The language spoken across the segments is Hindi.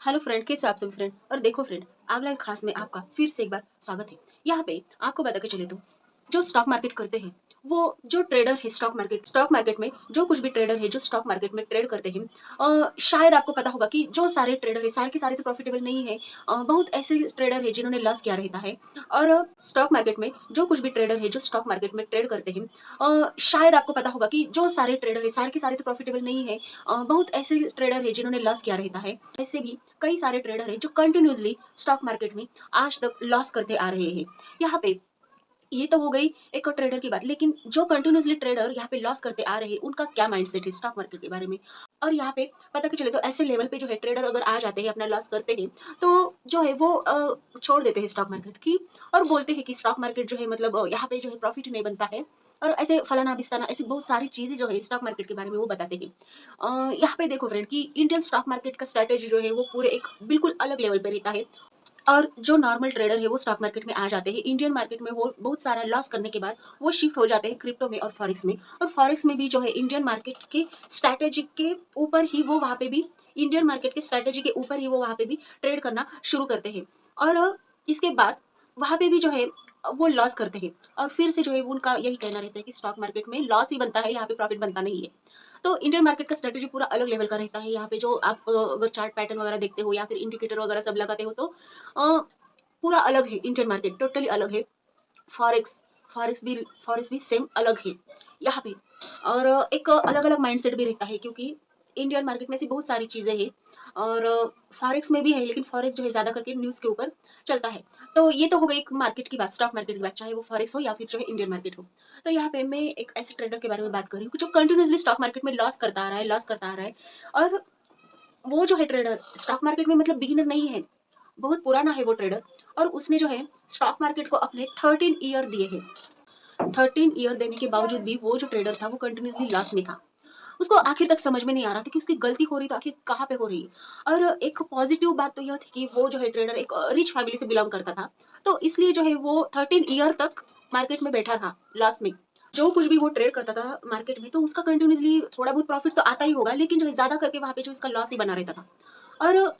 हेलो फ्रेंड, कैसे आप सभी फ्रेंड। और देखो फ्रेंड, अगला एक खास में आपका फिर से एक बार स्वागत है। यहाँ पे आपको बता के चले तो जो स्टॉक मार्केट करते हैं, वो जो ट्रेडर है स्टॉक मार्केट में जो कुछ भी ट्रेडर है जो स्टॉक मार्केट में ट्रेड करते हैं, शायद आपको पता होगा कि जो सारे ट्रेडर है सारे के सारे तो प्रॉफिटेबल नहीं है। बहुत ऐसे ट्रेडर है जिन्होंने लॉस किया रहता है। और स्टॉक मार्केट में जो कुछ भी ट्रेडर है जो स्टॉक मार्केट में ट्रेड करते हैं, शायद आपको पता होगा कि जो सारे ट्रेडर है सारे के सारे तो प्रॉफिटेबल नहीं है। बहुत ऐसे ट्रेडर है जिन्होंने लॉस किया रहता है। ऐसे भी कई सारे ट्रेडर हैं जो कंटिन्यूअसली स्टॉक मार्केट में आज तक लॉस करते आ रहे हैं। यहाँ पे ये तो हो गई एक ट्रेडर की बात, लेकिन जो कंटिन्यूअसली ट्रेडर यहाँ पे लॉस करते आ रहे हैं उनका क्या माइंडसेट है स्टॉक मार्केट के बारे में। और यहाँ पे पता कि चले तो ऐसे लेवल पे जो है ट्रेडर अगर आ जाते हैं अपना लॉस करते हैं, तो जो है वो छोड़ देते हैं स्टॉक मार्केट की। और बोलते हैं कि स्टॉक मार्केट जो है मतलब यहाँ पे जो है प्रॉफिट नहीं बनता है। और ऐसे फलाना बिस्ताना ऐसी बहुत सारी चीजें जो है स्टॉक मार्केट के बारे में वो बताते हैं। यहाँ पे देखो फ्रेंड कि इंडियन स्टॉक मार्केट का स्ट्रेटेजी जो है वो पूरे एक बिल्कुल अलग लेवल पे रहता है। और जो नॉर्मल ट्रेडर है वो स्टॉक मार्केट में आ जाते हैं, इंडियन मार्केट में वो बहुत सारा लॉस करने के बाद वो शिफ्ट हो जाते हैं क्रिप्टो में और फॉरेक्स में। और फॉरेक्स में भी जो है इंडियन मार्केट के स्ट्रैटेजी के ऊपर ही वो वहाँ पे भी इंडियन मार्केट के स्ट्रैटेजी के ऊपर ही वो वहाँ पे भी ट्रेड करना शुरू करते हैं। और इसके बाद वहाँ पे भी जो है वो लॉस करते हैं। और फिर से जो है वो उनका यही कहना रहता है कि स्टॉक मार्केट में लॉस ही बनता है, यहाँ पे प्रॉफिट बनता नहीं है। तो इंडियन मार्केट का स्ट्रेटेजी पूरा अलग लेवल का रहता है। यहाँ पे जो आप अगर चार्ट पैटर्न वगैरह देखते हो या फिर इंडिकेटर वगैरह सब लगाते हो, तो अ, पूरा अलग है। इंडियन मार्केट टोटली अलग है। फॉरेक्स फॉरेक्स भी सेम अलग है यहाँ पे। और एक अलग अलग माइंडसेट भी रहता है, क्योंकि इंडियन मार्केट में ऐसी बहुत सारी चीज़ें हैं। और फॉरेक्स में भी है, लेकिन फॉरेक्स जो है ज़्यादा करके न्यूज़ के ऊपर चलता है। तो ये तो हो गई एक मार्केट की बात, स्टॉक मार्केट की बात, चाहे वो फॉरेक्स हो या फिर जो है इंडियन मार्केट हो। तो यहाँ पे मैं एक ऐसे ट्रेडर के बारे में बात कर रही हूँ जो कंटिन्यूसली स्टॉक मार्केट में लॉस करता आ रहा है। और वो जो है ट्रेडर स्टॉक मार्केट में मतलब बिगिनर नहीं है, बहुत पुराना है वो ट्रेडर। और उसने जो है स्टॉक मार्केट को अपने 13 ईयर दिए हैं। 13 ईयर देने के बावजूद भी वो जो ट्रेडर था वो कंटिन्यूसली लॉस में था। उसको आखिर तक समझ में नहीं आ रहा था कि उसकी गलती हो रही तो आखिर कहाँ पे हो रही है। और एक पॉजिटिव बात तो यह थी कि वो जो है ट्रेडर एक रिच फैमिली से बिलोंग करता था। तो इसलिए जो है वो 13 ईयर तक मार्केट में बैठा था लॉस में। जो कुछ भी वो ट्रेड करता था मार्केट में, तो उसका कंटिन्यूसली थोड़ा बहुत प्रॉफिट तो आता ही होगा, लेकिन जो है ज्यादा करके वहां पे जो इसका लॉस ही बना रहता था। और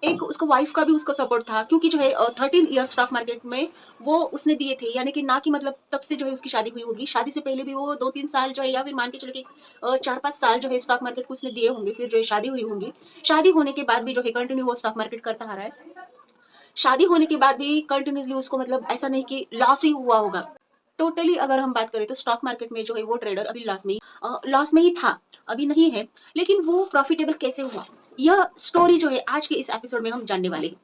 एक उसका वाइफ का भी उसको सपोर्ट था, क्योंकि जो है 13 ईयर स्टॉक मार्केट में वो उसने दिए थे। यानी कि ना कि मतलब तब से जो है उसकी शादी हुई होगी, शादी से पहले भी वो 2-3 साल जो है या फिर मान के चलो कि 4-5 साल जो है स्टॉक मार्केट को उसने दिए होंगे, फिर जो है शादी हुई होंगी। शादी होने के बाद भी जो है कंटिन्यू वो स्टॉक मार्केट करता आ रहा है। शादी होने के बाद भी कंटिन्यूसली उसको मतलब ऐसा नहीं कि लॉस ही हुआ होगा। टोटली अगर हम बात करें तो स्टॉक मार्केट में जो है वो ट्रेडर अभी लॉस में ही था, अभी नहीं है। लेकिन वो प्रॉफिटेबल कैसे हुआ, यह स्टोरी जो है आज के इस एपिसोड में हम जानने वाले हैं।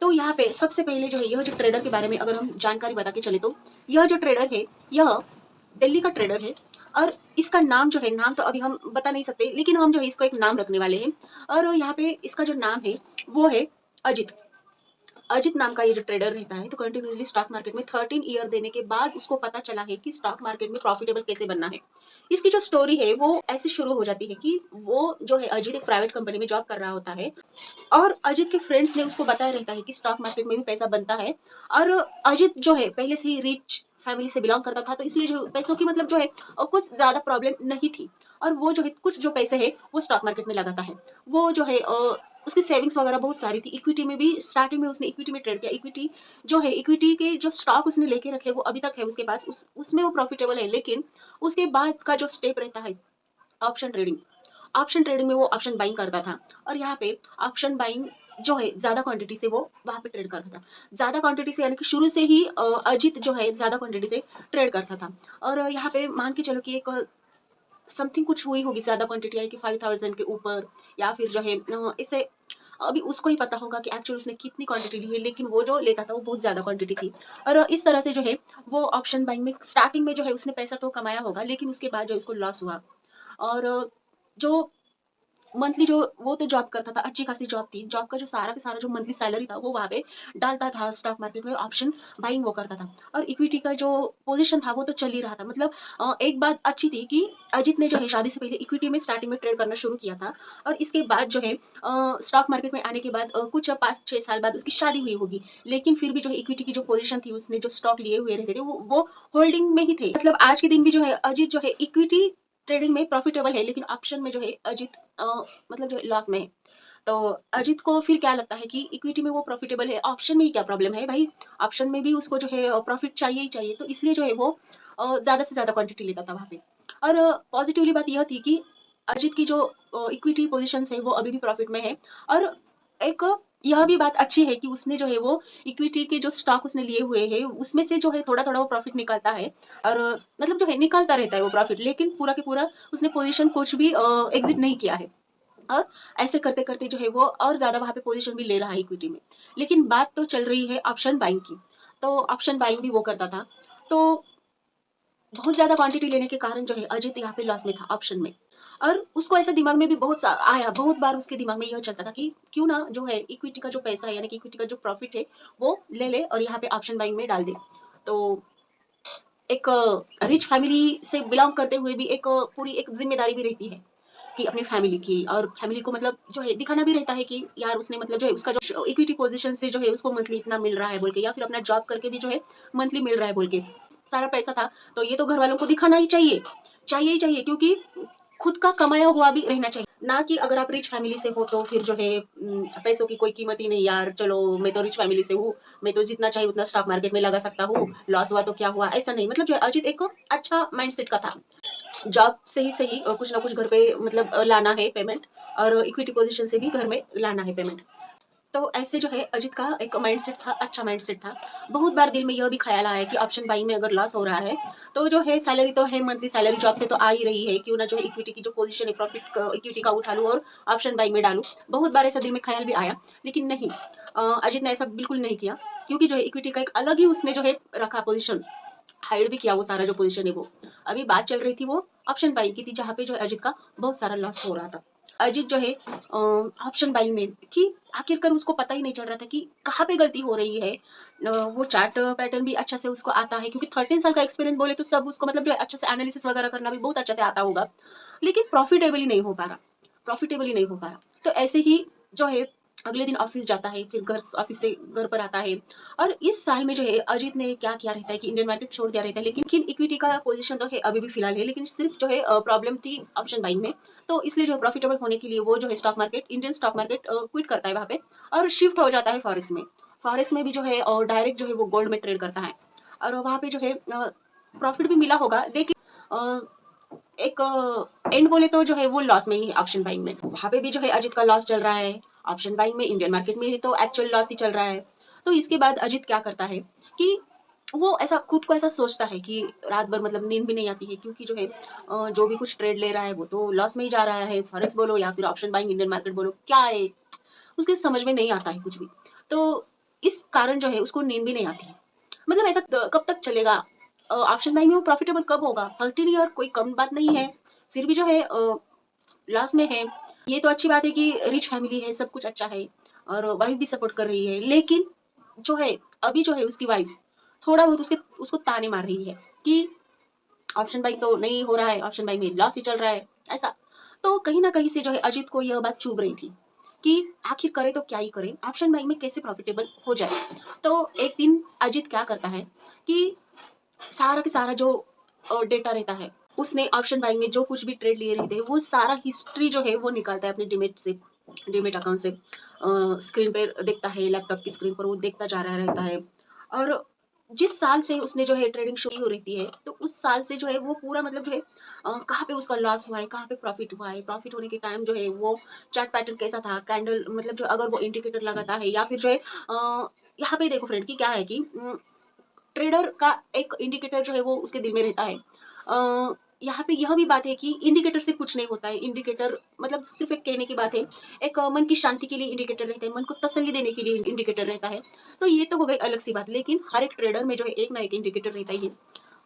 तो यहाँ पे सबसे पहले जो है यह जो ट्रेडर के बारे में अगर हम जानकारी बता के चले तो यह जो ट्रेडर है यह दिल्ली का ट्रेडर है। और इसका नाम जो है, नाम तो अभी हम बता नहीं सकते, लेकिन हम जो है इसको एक नाम रखने वाले हैं। और यहाँ पे इसका जो नाम है वो है अजित। अजित नाम का ये जो ट्रेडर रहता है, तो कंटिन्यूसली स्टॉक मार्केट में 13 ईयर देने के बाद उसको पता चला है कि स्टॉक मार्केट में प्रॉफिटेबल कैसे बनना है। इसकी जो स्टोरी है वो ऐसे शुरू हो जाती है कि वो जो है अजित एक प्राइवेट कंपनी में जॉब कर रहा होता है। और अजित के फ्रेंड्स ने उसको बताया रहता है कि स्टॉक मार्केट में भी पैसा बनता है। और अजित जो है पहले से ही रिच फैमिली से बिलोंग करता था, तो इसलिए जो पैसों की मतलब जो है कुछ ज्यादा प्रॉब्लम नहीं थी। और वो जो है कुछ जो पैसे है वो स्टॉक मार्केट में लगाता है। वो जो है उसकी सेविंग्स वगैरह बहुत सारी थी। इक्विटी में भी स्टार्टिंग में उसने इक्विटी में ट्रेड किया। इक्विटी जो है, इक्विटी के जो स्टॉक उसने लेके रखे वो अभी तक है उसके पास, उसमें वो प्रॉफिटेबल है। लेकिन उसके बाद का जो स्टेप रहता है ऑप्शन ट्रेडिंग, ऑप्शन ट्रेडिंग में वो ऑप्शन बाइंग करता था। और यहाँ पे ऑप्शन बाइंग जो है ज्यादा क्वांटिटी से वो वहां पे ट्रेड करता था। ज्यादा क्वांटिटी से यानी कि शुरू से ही अजित जो है ज्यादा क्वांटिटी से ट्रेड करता था। और यहाँ पे मान के चलो कि एक समथिंग कुछ हुई होगी ज्यादा क्वांटिटी, यानी कि 5,000 के ऊपर, या फिर जो है इससे अभी उसको ही पता होगा कि एक्चुअली उसने कितनी क्वांटिटी ली है, लेकिन वो जो लेता था वो बहुत ज्यादा क्वांटिटी थी। और इस तरह से जो है वो ऑप्शन बाइंग में स्टार्टिंग में जो है उसने पैसा तो कमाया होगा, लेकिन उसके बाद जो उसको लॉस हुआ। और जो मंथली जो वो तो जॉब करता था, अच्छी खासी जॉब थी। जॉब का जो सारा का सारा जो मंथली सैलरी था वो वहाँ पे डालता था स्टॉक मार्केट में, और ऑप्शन बाइंग वो करता था। और इक्विटी का जो पोजीशन था वो तो चल ही रहा था। मतलब एक बात अच्छी थी कि अजित ने जो है शादी से पहले इक्विटी में स्टार्टिंग में ट्रेड करना शुरू किया था। और इसके बाद जो है स्टॉक मार्केट में आने के बाद कुछ 5-6 साल बाद उसकी शादी हुई होगी। लेकिन फिर भी जो है इक्विटी की जो पोजीशन थी, उसने जो स्टॉक लिए हुए रहते थे वो होल्डिंग में ही थे। मतलब आज के दिन भी जो है अजित जो है इक्विटी ट्रेडिंग में प्रॉफिटेबल है, लेकिन ऑप्शन में जो है अजित मतलब जो है लॉस में है। तो अजित को फिर क्या लगता है कि इक्विटी में वो प्रॉफिटेबल है, ऑप्शन में ही क्या प्रॉब्लम है भाई? ऑप्शन में भी उसको जो है प्रॉफिट चाहिए ही चाहिए, तो इसलिए जो है वो ज़्यादा से ज़्यादा क्वांटिटी लेता था वहाँ पे। और पॉजिटिवली बात यह थी कि अजित की जो इक्विटी पोज़ीशंस है वो अभी भी प्रॉफिट में है। और एक यह भी बात अच्छी है कि उसने जो है वो इक्विटी के जो स्टॉक उसने लिए हुए हैं, उसमें से जो है थोड़ा-थोड़ा वो प्रॉफिट निकालता है। और मतलब जो है निकालता रहता है वो प्रॉफिट, लेकिन पूरा के पूरा उसने पोज़ीशन कुछ भी एग्ज़िट नहीं किया है। और ऐसे करते-करते जो है वो और ज़्यादा वहाँ पे पोज़ीशन भी ले रहा है इक्विटी में। लेकिन बात तो चल रही है ऑप्शन बाइंग की, तो ऑप्शन बाइंग भी वो करता था। तो बहुत ज़्यादा क्वांटिटी लेने के कारण जो है अजित यहाँ पे लॉस में था ऑप्शन में। और उसको ऐसा दिमाग में भी बहुत बार उसके दिमाग में यह चलता था कि क्यों ना जो है इक्विटी का जो पैसा है, यानी कि इक्विटी का जो प्रॉफिट है, वो ले ले और यहाँ पे ऑप्शन बाइंग में डाल दे। तो एक रिच फैमिली से बिलॉन्ग करते हुए भी एक पूरी एक ज़िम्मेदारी भी रहती है कि अपनी फैमिली की, और फैमिली को मतलब जो है दिखाना भी रहता है कि यार उसने मतलब जो है उसका जो इक्विटी पोजीशन से जो है उसको मंथली इतना मिल रहा है बोल के, या फिर अपना जॉब करके भी जो है मंथली मिल रहा है बोल के सारा पैसा था। तो ये तो घर वालों को दिखाना ही चाहिए, चाहिए ही चाहिए, क्योंकि खुद का कमाया हुआ भी रहना चाहिए। ना कि अगर आप रिच फैमिली से हो तो फिर जो है पैसों की कोई कीमत ही नहीं, यार चलो मैं तो रिच फैमिली से हूँ, मैं तो जितना चाहिए उतना स्टॉक मार्केट में लगा सकता हूँ, लॉस हुआ तो क्या हुआ, ऐसा नहीं। मतलब जो है अजित एक अच्छा माइंडसेट का था। जॉब से ही सही कुछ ना कुछ घर पे मतलब लाना है पेमेंट, और इक्विटी पोजीशन से भी घर में लाना है पेमेंट। तो ऐसे जो है अजित का एक माइंडसेट था, अच्छा माइंडसेट था। बहुत बार दिल में यह भी ख़्याल आया कि ऑप्शन बाइंग में अगर लॉस हो रहा है, तो जो है सैलरी तो है, मंथली सैलरी जॉब से तो आ ही रही है, क्यों ना जो है इक्विटी की जो पोजीशन है प्रॉफिट इक्विटी का उठा लूँ और ऑप्शन बाइंग में डालूँ। बहुत बार ऐसा दिल में ख़्याल भी आया, लेकिन नहीं, अजित ने ऐसा बिल्कुल नहीं किया, क्योंकि जो है इक्विटी का एक अलग ही उसने जो है रखा पोजीशन, हाइड भी किया वो सारा जो पोजीशन है वो। अभी बात चल रही थी वो ऑप्शन बाइंग की थी, जहाँ पे जो है अजित का बहुत सारा लॉस हो रहा था। अजित जो है ऑप्शन बाइंग में कि आखिरकार उसको पता ही नहीं चल रहा था कि कहाँ पे गलती हो रही है। वो चार्ट पैटर्न भी अच्छा से उसको आता है, क्योंकि 13 साल का एक्सपीरियंस बोले तो सब उसको मतलब जो है अच्छे से एनालिसिस वगैरह करना भी बहुत अच्छे से आता होगा। लेकिन प्रॉफिटेबल ही नहीं हो पा रहा, प्रॉफिटेबल ही नहीं हो पा रहा। तो ऐसे ही जो है अगले दिन ऑफिस जाता है, फिर घर ऑफिस से घर पर आता है। और इस साल में जो है अजीत ने क्या किया रहता है कि इंडियन मार्केट छोड़ दिया रहता है, लेकिन इक्विटी का पोजीशन तो है अभी भी फिलहाल है, लेकिन सिर्फ जो है प्रॉब्लम थी ऑप्शन बाइंग में। तो इसलिए जो है प्रॉफिटेबल होने के लिए वो जो है stock market, Indian stock market quit करता है वहाँ पे, और शिफ्ट हो जाता है फॉरेक्स में। फॉरेक्स में भी जो है डायरेक्ट जो है वो गोल्ड में ट्रेड करता है, और वहाँ पे जो है प्रॉफिट भी मिला होगा, लेकिन अ, एक एंड बोले तो जो है वो लॉस में ही है ऑप्शन बाइंग में। वहाँ पे भी जो है अजित का लॉस चल रहा है, ऑप्शन बाइंग में, इंडियन मार्केट में तो एक्चुअल लॉस ही चल रहा है। तो इसके बाद अजित क्या करता है कि वो ऐसा खुद को ऐसा सोचता है कि रात भर मतलब नींद भी नहीं आती है, क्योंकि जो है जो भी कुछ ट्रेड ले रहा है वो तो लॉस में ही जा रहा है, फॉरेक्स बोलो या फिर ऑप्शन बाइंग, इंडियन मार्केट बोलो, क्या है उसके समझ में नहीं आता है कुछ भी। तो इस कारण जो है उसको नींद भी नहीं आती है। मतलब ऐसा कब तक चलेगा? ऑप्शन बाइंग में वो प्रॉफिटेबल कब होगा? 13 ईयर कोई कम बात नहीं है, फिर भी जो है लॉस में है। ये तो अच्छी बात है कि रिच फैमिली है, सब कुछ अच्छा है, और वाइफ भी सपोर्ट कर रही है, लेकिन जो है अभी जो है उसकी वाइफ थोड़ा बहुत उसके उसको ताने मार रही है कि ऑप्शन बाइंग तो नहीं हो रहा है, ऑप्शन बाइंग में लॉस ही चल रहा है, ऐसा। तो कहीं न कहीं से जो है अजित को यह बात चुभ रही थी कि आखिर करे तो क्या ही करे? ऑप्शन बाइंग में कैसे प्रॉफिटेबल हो जाए? तो एक दिन अजित क्या करता है कि सारा का सारा जो डेटा रहता है, उसने ऑप्शन बाइंग में जो कुछ भी ट्रेड लिए रहते हैं, वो सारा हिस्ट्री जो है वो निकालता है अपने डीमैट से, डीमैट अकाउंट से। स्क्रीन पे देखता है, लैपटॉप की स्क्रीन पर वो देखता जा रहा रहता है। और जिस साल से उसने जो है ट्रेडिंग शुरू हो रहती है, तो उस साल से जो है वो पूरा मतलब जो है कहाँ पे उसका लॉस हुआ है, कहाँ पे प्रॉफिट हुआ है, प्रॉफिट होने के टाइम जो है वो चार्ट पैटर्न कैसा था, कैंडल मतलब जो अगर वो इंडिकेटर लगाता है, या फिर जो है यहाँ पे देखो फ्रेंड कि क्या है कि ट्रेडर का एक इंडिकेटर जो है वो उसके दिल में रहता है। यहाँ पे यह भी बात है कि इंडिकेटर से कुछ नहीं होता है, इंडिकेटर मतलब सिर्फ एक कहने की बात है। एक मन की शांति के लिए इंडिकेटर रहता है, मन को तसल्ली देने के लिए इंडिकेटर रहता है। तो ये तो हो गई अलग सी बात, लेकिन हर एक ट्रेडर में जो है एक ना एक इंडिकेटर रहता ही है।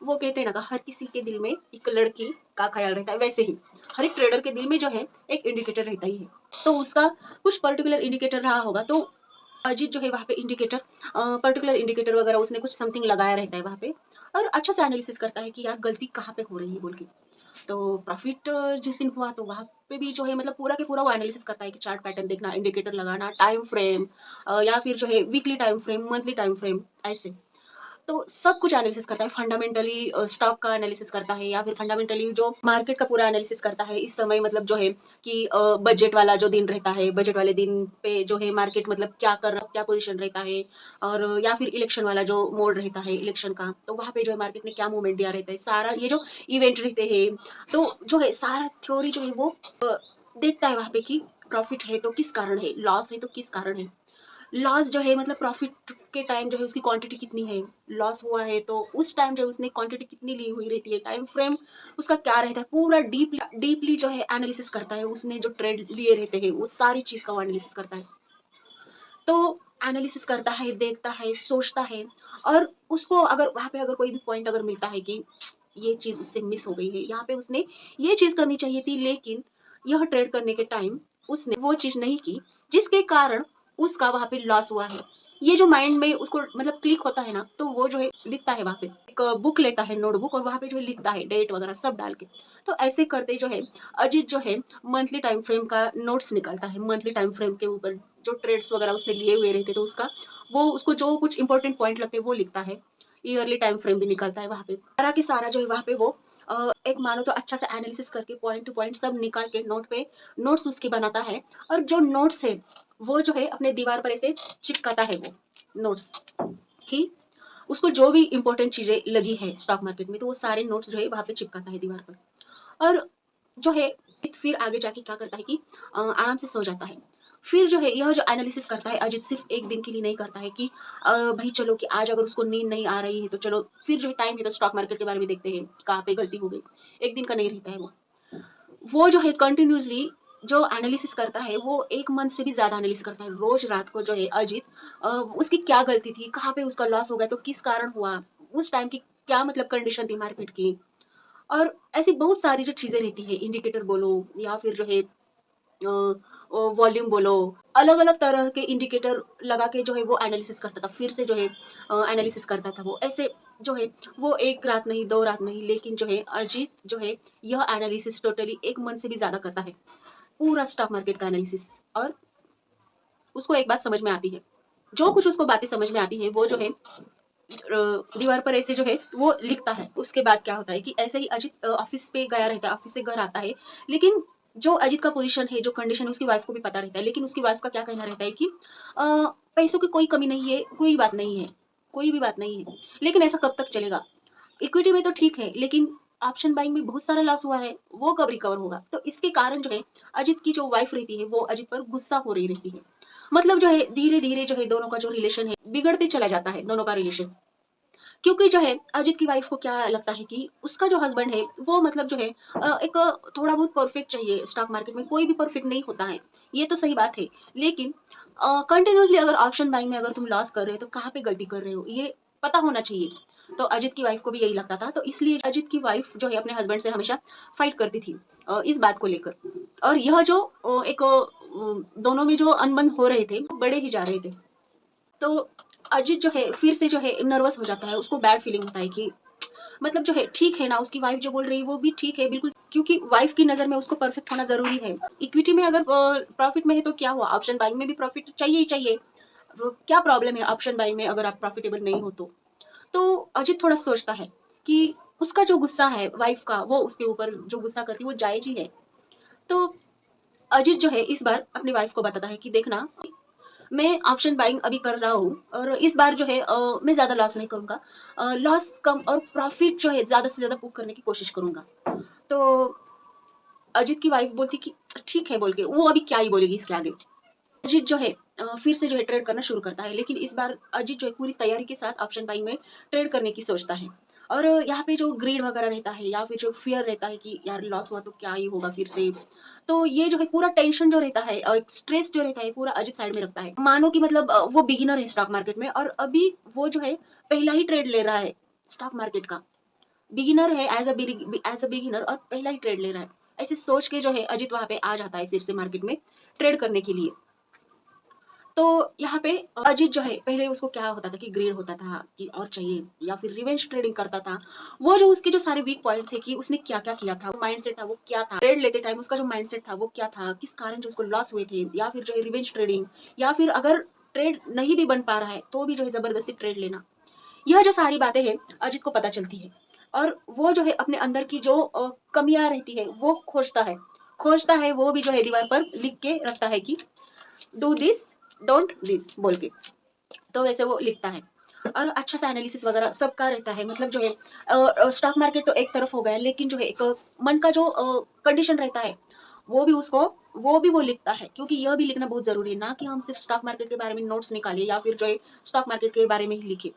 वो कहते हैं ना हर किसी के दिल में एक लड़की का ख्याल रहता है, वैसे ही हर एक ट्रेडर के दिल में जो है एक इंडिकेटर रहता ही है। तो उसका कुछ पर्टिकुलर इंडिकेटर रहा होगा, तो अजीत जो है वहाँ पे इंडिकेटर पर्टिकुलर इंडिकेटर वगैरह उसने कुछ समथिंग लगाया रहता है वहाँ पे, और अच्छा से एनालिसिस करता है कि यार गलती कहाँ पे हो रही है बोल के। तो प्रॉफिट जिस दिन हुआ तो वहाँ पे भी जो है मतलब पूरा के पूरा वो एनालिसिस करता है कि चार्ट पैटर्न देखना, इंडिकेटर लगाना, टाइम फ्रेम, या फिर जो है weekly time frame, monthly time frame, ऐसे। तो सब कुछ एनालिसिस करता है, फंडामेंटली स्टॉक का एनालिसिस करता है या फिर फंडामेंटली जो मार्केट का पूरा एनालिसिस करता है। इस समय मतलब जो है कि बजट वाला जो दिन रहता है, बजट वाले दिन पे जो है मार्केट मतलब क्या कर रहा, क्या पोजीशन रहता है, और या फिर इलेक्शन वाला जो मोड रहता है इलेक्शन का, तो वहाँ पे जो है मार्केट ने क्या मूवमेंट दिया रहता है, सारा ये जो इवेंट रहते हैं, तो जो है सारा थ्योरी जो है वो देखता है वहाँ पे कि प्रॉफिट है तो किस कारण है, लॉस है तो किस कारण है। लॉस जो है मतलब प्रॉफिट के टाइम जो है उसकी क्वांटिटी कितनी है, लॉस हुआ है तो उस टाइम जो है उसने क्वांटिटी कितनी ली हुई रहती है, टाइम फ्रेम उसका क्या रहता है, पूरा डीपली जो है एनालिसिस करता है। उसने जो ट्रेड लिए रहते हैं वो सारी चीज का वो एनालिसिस करता है। तो एनालिसिस करता है, देखता है, सोचता है, और उसको अगर वहाँ पे अगर कोई भी पॉइंट अगर मिलता है कि ये चीज़ उससे मिस हो गई है, यहाँ पे उसने ये चीज़ करनी चाहिए थी, लेकिन यह ट्रेड करने के टाइम उसने वो चीज़ नहीं की, जिसके कारण उसका वहाँ पे लॉस हुआ है। ये जो माइंड में उसको मतलब क्लिक होता है ना, तो वो जो है लिखता है वहाँ पे। एक बुक लेता है, नोटबुक, और वहाँ पे जो है लिखता है डेट वगैरह सब डाल के। तो ऐसे करते जो है अजीत जो है मंथली टाइम फ्रेम का नोट्स निकालता है। मंथली टाइम फ्रेम के ऊपर जो ट्रेड्स वगैरह उसने लिए हुए रहते तो उसका वो उसको जो कुछ इंपॉर्टेंट पॉइंट लगते हैं वो लिखता है। ईयरली टाइम फ्रेम भी निकलता है वहाँ पे, सारा के सारा जो है वहाँ पे वो एक मानो तो अच्छा सा एनालिसिस करके पॉइंट टू पॉइंट सब निकाल के नोट पे नोट्स उसके बनाता है। और जो नोट्स है वो जो है अपने दीवार पर ऐसे चिपकाता है वो नोट्स की। उसको जो भी इंपॉर्टेंट चीजें लगी है स्टॉक मार्केट में तो वो सारे नोट्स जो है वहाँ पे चिपकाता है दीवार पर। और जो है फिर आगे जाके क्या करता है कि आराम से सो जाता है। फिर जो है यह जो एनालिसिस करता है अजित सिर्फ एक दिन के लिए नहीं करता है कि भाई चलो कि आज अगर उसको नींद नहीं आ रही है तो चलो फिर जो है टाइम है तो स्टॉक मार्केट के बारे में देखते हैं कहाँ पे गलती हो गई। एक दिन का नहीं रहता है वो जो है कंटिन्यूसली जो एनालिसिस करता है वो 1 मंथ से भी ज़्यादा एनालिसिस करता है। रोज़ रात को जो है अजित उसकी क्या गलती थी, कहाँ पे उसका लॉस हो गया, तो किस कारण हुआ, उस टाइम की क्या मतलब कंडीशन थी मार्केट की, और ऐसी बहुत सारी जो चीज़ें रहती है, इंडिकेटर बोलो या फिर जो है वॉल्यूम बोलो, अलग-अलग तरह के इंडिकेटर लगा के जो है वो एनालिसिस करता था। फिर से जो है एनालिसिस करता था वो। ऐसे जो है वो 1 रात नहीं, 2 रात नहीं, लेकिन जो है अरिजीत जो है यह एनालिसिस टोटली 1 मंथ से भी ज़्यादा करता है। पूरा स्टॉक मार्केट का एनालिसिस। और उसको एक बात समझ में आती है। जो कुछ उसको बातें समझ में आती है वो जो है दीवार पर ऐसे जो है वो लिखता है। उसके बाद क्या होता है कि ऐसे ही अजित ऑफिस पे गया रहता है, ऑफिस से घर आता है, लेकिन जो अजित का पोजीशन है, जो कंडीशन है, उसकी वाइफ को भी पता रहता है, लेकिन उसकी वाइफ का क्या कहना रहता है कि पैसों की कोई कमी नहीं है, कोई बात नहीं है, कोई भी बात नहीं है, लेकिन ऐसा कब तक चलेगा, इक्विटी में तो ठीक है लेकिन ऑप्शन बाइंग में बहुत सारा लॉस हुआ है, वो कब रिकवर होगा। तो इसके कारण जो है अजित की जो वाइफ रहती है वो अजित पर गुस्सा हो रही रहती है। मतलब जो है धीरे धीरे जो है दोनों का जो रिलेशन है बिगड़ते चला जाता है, दोनों का रिलेशन। क्योंकि जो है अजित की वाइफ को क्या लगता है कि उसका जो हस्बैंड है वो मतलब जो है एक थोड़ा बहुत परफेक्ट चाहिए। स्टॉक मार्केट में कोई भी परफेक्ट नहीं होता है, ये तो सही बात है, लेकिन कंटिन्यूसली अगर ऑप्शन बाइंग में अगर तुम लॉस कर रहे हो तो कहाँ पे गलती कर रहे हो ये पता होना चाहिए। तो अजित की वाइफ को भी यही लगता था, तो इसलिए अजित की वाइफ जो है अपने हस्बैंड से हमेशा फाइट करती थी इस बात को लेकर। और यह जो एक दोनों में जो अनबन हो रहे थे बड़े ही जा रहे थे। तो अजित जो है फिर से जो है नर्वस हो जाता है, उसको बैड फीलिंग होता है कि मतलब जो है ठीक है ना, उसकी वाइफ जो बोल रही है वो भी ठीक है बिल्कुल, क्योंकि वाइफ की नज़र में उसको परफेक्ट होना ज़रूरी है। इक्विटी में अगर प्रॉफिट में है तो क्या हुआ, ऑप्शन बाइंग में भी प्रॉफिट चाहिए ही चाहिए। वो क्या प्रॉब्लम है ऑप्शन बाइंग में अगर आप प्रॉफिटेबल नहीं हो तो? तो अजित थोड़ा सोचता है कि उसका जो गुस्सा है वाइफ का, वो उसके ऊपर जो गुस्सा करती है वो जायज़ ही है। तो अजित जो है इस बार अपनी वाइफ को बताता है कि देखना, मैं ऑप्शन बाइंग अभी कर रहा हूँ और इस बार जो है मैं ज़्यादा लॉस नहीं करूँगा। लॉस कम और प्रॉफिट जो है ज़्यादा से ज़्यादा बुक करने की कोशिश करूँगा। तो अजित की वाइफ बोलती कि ठीक है बोल के, वो अभी क्या ही बोलेगी इसके आगे। अजित जो है फिर से जो है ट्रेड करना शुरू करता है, लेकिन इस बार अजित जो है पूरी तैयारी के साथ ऑप्शन बाइंग में ट्रेड करने की सोचता है। और यहाँ पे जो ग्रीड वगैरह रहता है या फिर जो फियर रहता है कि यार लॉस हुआ तो क्या ही होगा फिर से, तो ये जो है पूरा टेंशन जो रहता है और स्ट्रेस जो रहता है पूरा अजित साइड में रखता है। मानो कि मतलब वो बिगिनर है स्टॉक मार्केट में और अभी वो जो है पहला ही ट्रेड ले रहा है स्टॉक मार्केट का। बिगिनर है, एज अ बिगिनर और पहला ही ट्रेड ले रहा है। ऐसे सोच के जो है अजित वहाँ पे आ जाता है फिर से मार्केट में ट्रेड करने के लिए। तो यहाँ पे अजीत जो है पहले उसको क्या होता था कि ग्रीड होता था कि और चाहिए, या फिर रिवेंज ट्रेडिंग करता था। वो जो उसके जो सारे वीक पॉइंट थे कि उसने क्या-क्या किया था, माइंडसेट था वो क्या था, ट्रेड लेते टाइम उसका जो माइंडसेट था वो क्या था, किस कारण जो उसको लॉस हुए थे, या फिर जो है रिवेंज ट्रेडिंग, या फिर अगर ट्रेड नहीं भी बन पा रहा है तो भी जो है जबरदस्ती ट्रेड लेना। यह जो सारी बातें हैं अजित को पता चलती है और वो जो है अपने अंदर की जो कमियां रहती है वो खोजता है वो भी जो है दीवार पर लिख के रखता है कि डू दिस डोंट दिस बोल के। तो वैसे वो लिखता है और अच्छा सा एनालिसिस वगैरह सबका रहता है। मतलब जो है स्टॉक मार्केट तो एक तरफ हो गया, लेकिन जो है एक मन का जो कंडीशन रहता है वो भी उसको वो भी वो लिखता है, क्योंकि यह भी लिखना बहुत जरूरी है ना कि हम सिर्फ स्टॉक मार्केट के बारे में नोट्स निकालिए या फिर जो है स्टॉक मार्केट के बारे में ही लिखे।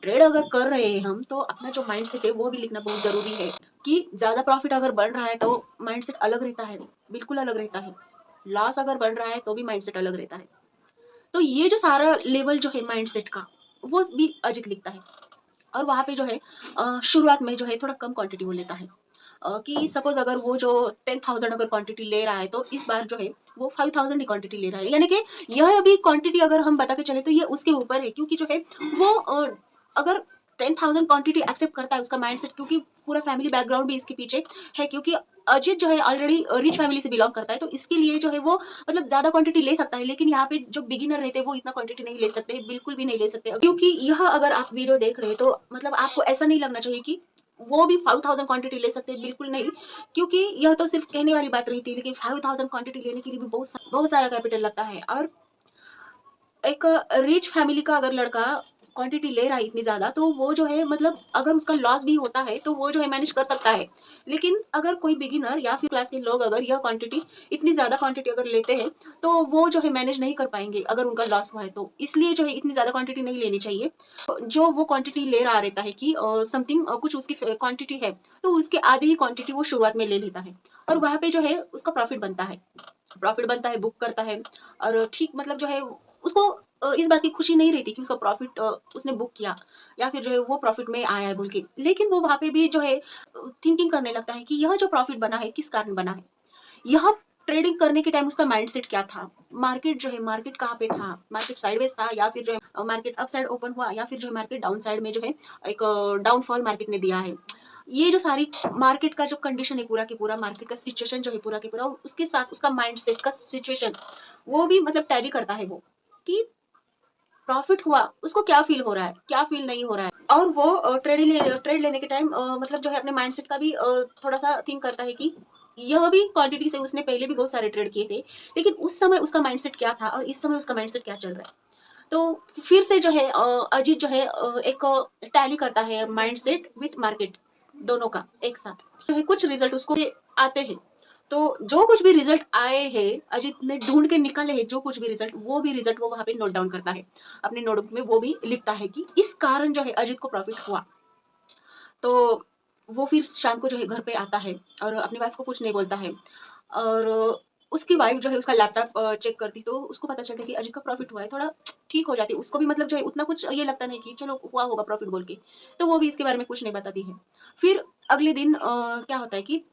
ट्रेड अगर कर रहे हैं हम तो अपना जो माइंडसेट है वो भी लिखना बहुत जरूरी है कि ज्यादा प्रॉफिट अगर बढ़ रहा है तो माइंडसेट अलग रहता है, बिल्कुल अलग रहता है। लॉस अगर बढ़ रहा है तो भी माइंडसेट अलग रहता है। तो ये जो सारा लेवल जो है माइंडसेट का वो भी अजित लिखता है। और वहाँ पे जो है शुरुआत में जो है थोड़ा कम क्वांटिटी वो लेता है कि सपोज अगर वो जो 10,000 अगर क्वांटिटी ले रहा है तो इस बार जो है वो 5,000 ही क्वांटिटी ले रहा है। यानी कि यह अभी क्वांटिटी अगर हम बता के चले तो ये उसके ऊपर है, क्योंकि जो है वो अगर 10,000 क्वांटिटी एक्सेप्ट करता है उसका माइंडसेट, क्योंकि पूरा फैमिली बैकग्राउंड भी इसके पीछे है, क्योंकि अजित जो है ऑलरेडी रिच फैमिली से बिलोंग करता है, तो इसके लिए जो है वो मतलब ज्यादा क्वांटिटी ले सकता है। लेकिन यहाँ पे जो बिगिनर रहते हैं वो इतना क्वांटिटी नहीं ले सकते, बिल्कुल भी नहीं ले सकते, क्योंकि यह अगर आप वीडियो देख रहे हैं तो मतलब आपको ऐसा नहीं लगना चाहिए कि वो भी 5,000 क्वांटिटी ले सकते हैं, बिल्कुल नहीं। क्योंकि यह तो सिर्फ कहने वाली बात रहती है, लेकिन 5,000 क्वांटिटी लेने के लिए भी बहुत सारा कैपिटल लगता है। और एक रिच फैमिली का अगर लड़का क्वांटिटी ले रहा है इतनी ज्यादा, तो वो जो है मतलब अगर उसका लॉस भी होता है तो वो जो है मैनेज कर सकता है। लेकिन अगर कोई बिगिनर या फिर क्लास के लोग अगर यह क्वांटिटी इतनी ज्यादा क्वांटिटी अगर लेते हैं तो वो जो है मैनेज नहीं कर पाएंगे अगर उनका लॉस हुआ है तो। इसलिए जो है इतनी ज्यादा क्वांटिटी नहीं लेनी चाहिए। जो वो क्वांटिटी ले रहा रहता है कि समथिंग कुछ उसकी क्वांटिटी है तो उसके आधी ही क्वांटिटी वो शुरुआत में ले लेता है और वहां पे जो है उसका प्रॉफिट बनता है, बुक करता है। और ठीक मतलब जो है उसको इस बात की खुशी नहीं रहती कि उसका प्रॉफिट उसने बुक किया या फिर जो है वो प्रॉफिट में आया है बोल के। लेकिन वो वहां पे भी जो है थिंकिंग करने लगता है कि यह जो प्रॉफिट बना है किस कारण बना है। यह ट्रेडिंग करने के टाइम उसका माइंडसेट क्या था, मार्केट जो है मार्केट कहाँ पे था, मार्केट साइडवेज था या फिर जो है मार्केट अप साइड ओपन हुआ या फिर जो है मार्केट डाउन साइड में जो है एक डाउनफॉल मार्केट ने दिया है। ये जो सारी मार्केट का जो कंडीशन है पूरा की पूरा मार्केट का सिचुएशन जो है पूरा की पूरा उसके साथ उसका माइंडसेट का सिचुएशन वो भी मतलब टैली करता है वो कि प्रॉफिट हुआ उसको क्या फील हो रहा है क्या फील नहीं हो रहा है। और वो ट्रेड लेने के टाइम मतलब जो है अपने माइंडसेट का भी थोड़ा सा थिंक करता है कि यह भी क्वांटिटी से उसने पहले भी बहुत सारे ट्रेड किए थे, लेकिन उस समय उसका माइंडसेट क्या था और इस समय उसका माइंडसेट क्या चल रहा है। तो फिर से जो है अजीत जो है एक टैली करता है माइंडसेट विथ मार्केट दोनों का एक साथ, जो है कुछ रिजल्ट उसको आते हैं। तो जो कुछ भी रिजल्ट आए हैं अजीत ने ढूंढ के निकाले हैं, जो कुछ भी रिजल्ट वो वहां पे नोट डाउन करता है अपने नोटबुक में, वो भी लिखता है कि इस कारण जो है अजीत को प्रॉफिट हुआ। तो वो फिर शाम को जो है घर पे आता है और अपनी वाइफ को कुछ नहीं बोलता है। और उसकी वाइफ जो है उसका लैपटॉप चेक करती तो उसको पता चलता है कि अजीत का प्रॉफिट हुआ है, थोड़ा ठीक हो जाती है उसको भी, मतलब जो है उतना कुछ ये लगता नहीं कि चलो हुआ होगा प्रॉफिट बोल के। तो वो भी इसके बारे में कुछ नहीं बताती है। फिर अगले दिन क्या होता है कि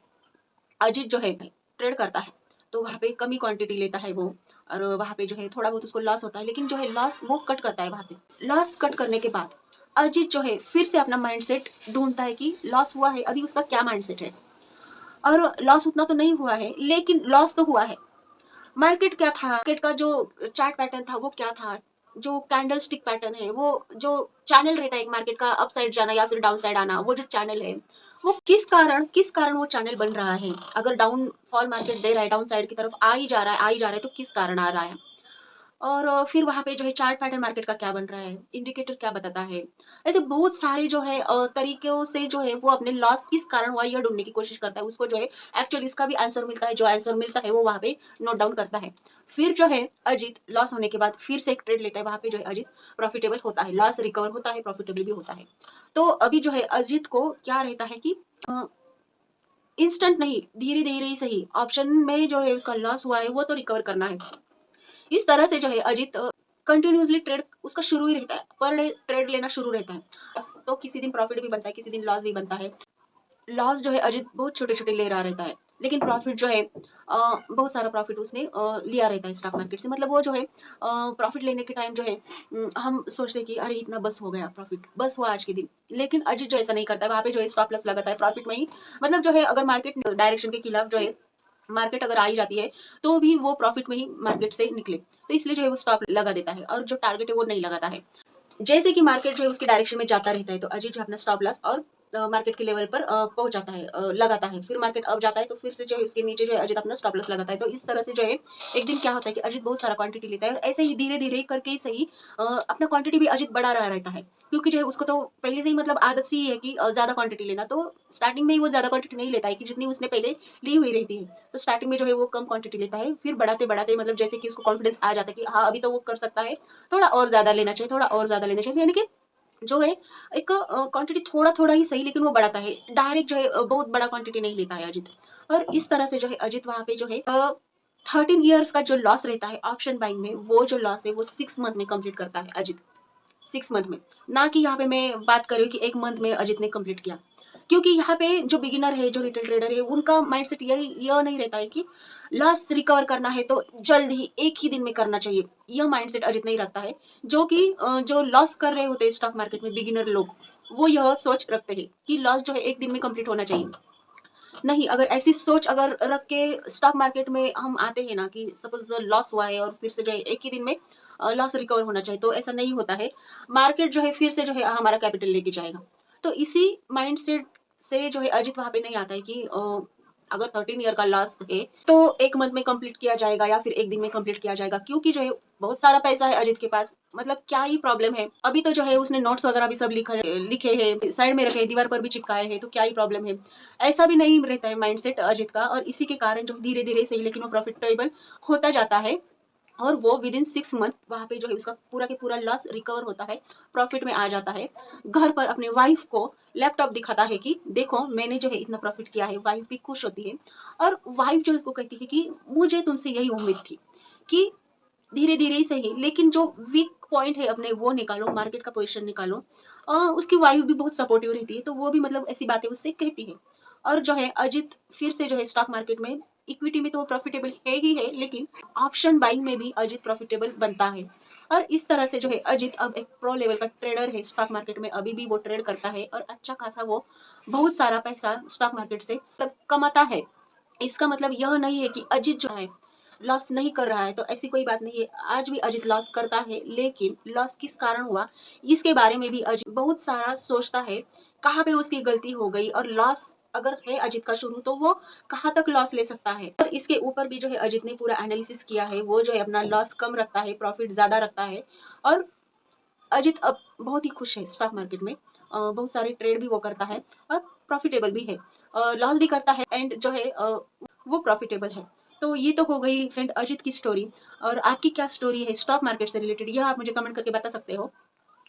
अजीत जो है ट्रेड करता है तो वहाँ पे कमी क्वांटिटी लेता है वो, और वहाँ पे जो है थोड़ा बहुत उसको लॉस होता है, लेकिन जो है लॉस वो कट करता है। वहाँ पे लॉस कट करने के बाद अजीत जो है फिर से अपना माइंडसेट ढूंढता है कि लॉस हुआ है अभी उसका क्या माइंडसेट है। और लॉस उतना तो नहीं हुआ है लेकिन लॉस तो हुआ है। मार्केट क्या था, मार्केट का जो चार्ट पैटर्न था वो क्या था, जो कैंडल स्टिक पैटर्न है वो जो चैनल रहता है एक मार्केट का अप साइड जाना या फिर डाउन साइड आना, वो जो चैनल है वो किस कारण वो चैनल बन रहा है। अगर डाउन फॉल मार्केट दे रहा है डाउन साइड की तरफ आ ही जा रहा है तो किस कारण आ रहा है। और फिर वहाँ पे जो है चार्ट पैटर्न मार्केट का क्या बन रहा है, इंडिकेटर क्या बताता है। ऐसे बहुत सारे जो है तरीकों से जो है वो अपने लॉस किस कारण हुआ यह ढूंढने की कोशिश करता है। उसको जो है एक्चुअली इसका भी आंसर मिलता है, जो आंसर मिलता है वो वहाँ पे नोट डाउन करता है। फिर जो है अजीत लॉस होने के बाद फिर से एक ट्रेड लेता है, वहाँ पे जो है अजीत प्रॉफिटेबल होता है, लॉस रिकवर होता है, प्रॉफिटेबल भी होता है। तो अभी जो है अजीत को क्या रहता है कि इंस्टेंट नहीं, धीरे धीरे ही सही, ऑप्शन में जो है उसका लॉस हुआ है वो तो रिकवर करना है। इस तरह से जो है अजीत कंटिन्यूअसली ट्रेड उसका शुरू ही रहता है, पर डे ट्रेड लेना शुरू रहता है। तो किसी दिन प्रॉफिट भी बनता है किसी दिन लॉस भी बनता है। लॉस जो है अजीत बहुत छोटे छोटे ले रहा रहता है, लेकिन प्रॉफिट जो है बहुत सारा प्रॉफिट उसने लिया रहता है स्टॉक मार्केट से। मतलब वो जो है प्रॉफिट लेने के टाइम जो है हम सोचते हैं कि अरे इतना बस हो गया प्रॉफिट, बस हुआ आज के दिन। लेकिन अजीत जो ऐसा नहीं करता है, वहाँ पे जो है स्टॉप लॉस लगाता है प्रॉफिट में ही। मतलब जो है अगर मार्केट डायरेक्शन के खिलाफ जो है मार्केट अगर आ ही जाती है तो भी वो प्रॉफिट में ही मार्केट से निकले, तो इसलिए जो है वो स्टॉप लगा देता है और जो टारगेट है वो नहीं लगाता है। जैसे कि मार्केट जो है उसके डायरेक्शन में जाता रहता है, तो अजीत जो है अपना स्टॉप लॉस और मार्केट के लेवल पर पहुंच जाता है, लगाता है। फिर मार्केट अप जाता है तो फिर से जो है उसके नीचे जो है अजीत अपना स्टॉप लॉस लगाता है। तो इस तरह से जो है एक दिन क्या होता है कि अजीत बहुत सारा क्वांटिटी लेता है और ऐसे ही धीरे धीरे करके ही सही अपना क्वांटिटी भी अजीत बढ़ा रहा रहता है, क्योंकि जो है उसको तो पहले से ही मतलब आदत सी है कि ज्यादा क्वांटिटी लेना। तो स्टार्टिंग में ही वो ज्यादा क्वांटिटी नहीं लेता है कि जितनी उसने पहले ली हुई रहती है। तो स्टार्टिंग में जो है वो कम क्वांटिटी लेता है, फिर बढ़ाते बढ़ाते मतलब जैसे कि उसको कॉन्फिडेंस आ जाता है कि हाँ अभी तो वो कर सकता है, थोड़ा और ज्यादा लेना चाहिए, थोड़ा और ज्यादा लेना चाहिए, यानी कि जो है एक क्वांटिटी थोड़ा-थोड़ा ही सही लेकिन वो बढ़ाता है। डायरेक्ट जो है बहुत बड़ा क्वांटिटी नहीं लेता है अजित। और इस तरह से जो है अजित वहाँ पे जो है 13 इयर्स का जो लॉस रहता है ऑप्शन बाइंग में, वो जो लॉस है वो 6 मंथ में कंप्लीट करता है अजित। 6 मंथ में। ना कि यहाँ पे मैं बात कर रही हूँ कि 1 मंथ में अजित ने कंप्लीट किया। क्योंकि यहाँ पे जो बिगिनर है, जो रिटेल ट्रेडर है, उनका माइंडसेट यह नहीं रहता है कि लॉस रिकवर करना है तो जल्द ही एक ही दिन में करना चाहिए। यह माइंडसेट अजित नहीं रखता है। जो कि जो लॉस कर रहे होते हैं स्टॉक मार्केट में बिगिनर लोग, वो यह सोच रखते हैं कि लॉस जो है एक दिन में कंप्लीट होना चाहिए। नहीं, अगर ऐसी सोच अगर रख के स्टॉक मार्केट में हम आते हैं ना कि सपोज लॉस हुआ है और फिर से जो है एक ही दिन में लॉस रिकवर होना चाहिए, तो ऐसा नहीं होता है। मार्केट जो है फिर से जो है हमारा कैपिटल लेके जाएगा। तो इसी माइंडसेट से जो है अजित वहां पे नहीं आता है कि अगर 13 ईयर का लॉस है तो एक मंथ में कंप्लीट किया जाएगा या फिर एक दिन में कंप्लीट किया जाएगा, क्योंकि जो है बहुत सारा पैसा है अजित के पास। मतलब क्या ही प्रॉब्लम है, अभी तो जो है उसने नोट्स वगैरह भी सब लिखे हैं, साइड में रखे हैं, दीवार पर भी चिपकाए हैं, तो क्या ही प्रॉब्लम है। ऐसा भी नहीं रहता है माइंडसेट अजित का, और इसी के कारण जो धीरे धीरे सही लेकिन वो प्रॉफिटेबल होता जाता है। और वो विद इन 6 मंथ वहाँ पे जो है उसका पूरा के पूरा लॉस रिकवर होता है, प्रॉफिट में आ जाता है। घर पर अपने वाइफ को लैपटॉप दिखाता है कि देखो मैंने जो है इतना प्रॉफिट किया है। वाइफ भी खुश होती है और वाइफ जो उसको कहती है कि मुझे तुमसे यही उम्मीद थी कि धीरे धीरे ही सही लेकिन जो वीक पॉइंट है अपने वो निकालो, मार्केट का पोजीशन निकालो। उसकी वाइफ भी बहुत सपोर्टिव रहती है, तो वो भी मतलब ऐसी बातें उससे कहती है। और जो है अजित फिर से जो है स्टॉक मार्केट में, इक्विटी में तो वो प्रॉफिटेबल है ही है, लेकिन ऑप्शन बाइंग में भी अजित प्रॉफिटेबल बनता है। और इस तरह से जो है अजित अब एक प्रो लेवल का ट्रेडर है स्टॉक मार्केट में, अभी भी वो ट्रेड करता है और अच्छा खासा वो बहुत सारा पैसा स्टॉक मार्केट से तब कमाता है। इसका मतलब यह नहीं है कि अजित जो है लॉस नहीं कर रहा है, तो ऐसी कोई बात नहीं है। आज भी अजित लॉस करता है, लेकिन लॉस किस कारण हुआ इसके बारे में भी अजित बहुत सारा सोचता है, कहाँ पे उसकी गलती हो गई, और लॉस अगर है अजित का शुरू तो वो कहाँ तक लॉस ले सकता है। और इसके ऊपर भी जो है अजित ने पूरा एनालिसिस किया है। वो जो है अपना लॉस कम रखता है, प्रॉफिट ज्यादा रखता है। और अजित अब बहुत ही खुश है स्टॉक मार्केट में। बहुत सारे ट्रेड भी वो करता है और प्रॉफिटेबल भी है, लॉस भी करता है एंड जो है वो प्रॉफिटेबल है। तो ये तो हो गई फ्रेंड अजित की स्टोरी। और आपकी क्या स्टोरी है स्टॉक मार्केट से रिलेटेड, यह आप मुझे कमेंट करके बता सकते हो।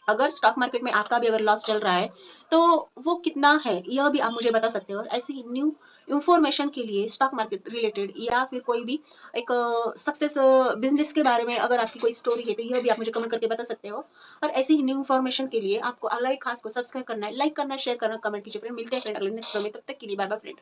अगर स्टॉक मार्केट में आपका भी अगर लॉस चल रहा है तो वो कितना है यह भी आप मुझे बता सकते हो। और ऐसी न्यू इंफॉर्मेशन के लिए स्टॉक मार्केट रिलेटेड या फिर कोई भी एक सक्सेस बिजनेस के बारे में अगर आपकी कोई स्टोरी है तो यह भी आप मुझे कमेंट करके बता सकते हो। और ऐसी ही न्यू इंफॉर्मेशन के लिए आपको अगला एक खास को सब्सक्राइब करना है, लाइक करना है, शेयर करना, कमेंट कीजिए फ्रेंड। मिलते हैं फ्रेंड अगले नेक्स्ट वीडियो में, तब तक के लिए बाय बाय फ्रेंड।